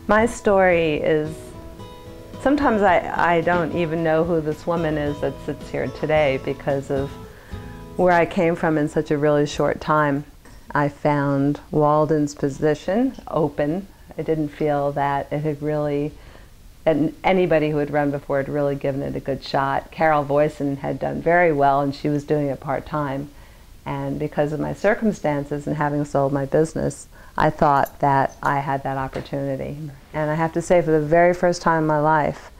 My story is, sometimes I don't even know who this woman is that sits here today because of where I came from in such a really short time. I found Walden's position open. I didn't feel that it had really, and anybody who had run before had really given it a good shot. Carol Voisin had done very well, and she was doing it part-time. And because of my circumstances and having sold my business, I thought that I had that opportunity. And I have to say, for the very first time in my life,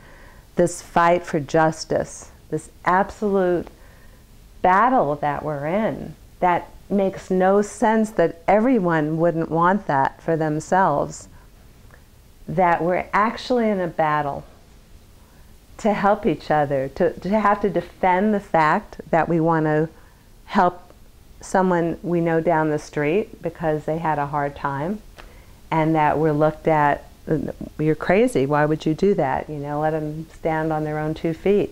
this fight for justice, this absolute battle that we're in, that makes no sense that everyone wouldn't want that for themselves, that we're actually in a battle to help each other, to have to defend the fact that we want to help someone we know down the street because they had a hard time, and that we're looked at, you're crazy, why would you do that? You know, let them stand on their own 2 feet.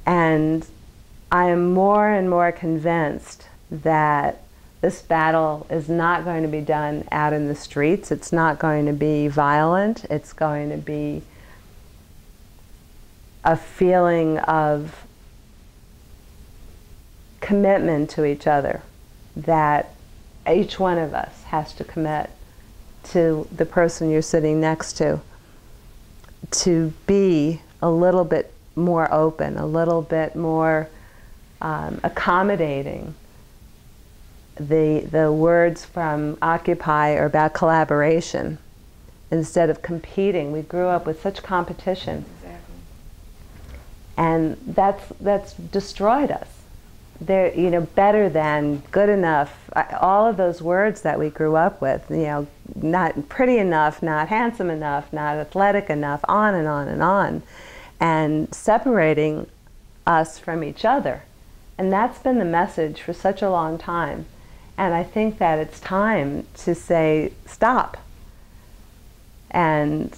And I am more and more convinced that this battle is not going to be done out in the streets. It's not going to be violent. It's going to be a feeling of commitment to each other, that each one of us has to commit to the person you're sitting next to be a little bit more open, a little bit more accommodating. The words from Occupy are about collaboration instead of competing. We grew up with such competition. Exactly. And that's destroyed us. They're, you know, better than, good enough, all of those words that we grew up with, you know, not pretty enough, not handsome enough, not athletic enough, on and on and on, and separating us from each other. And that's been the message for such a long time. And I think that it's time to say, stop. And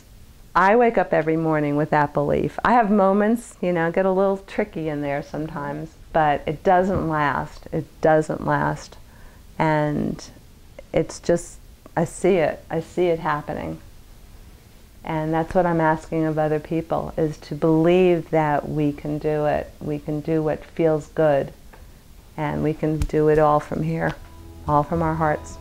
I wake up every morning with that belief. I have moments, you know, get a little tricky in there sometimes, but it doesn't last. It doesn't last. And it's just, I see it happening. And that's what I'm asking of other people, is to believe that we can do it. We can do what feels good. And we can do it all from here, all from our hearts.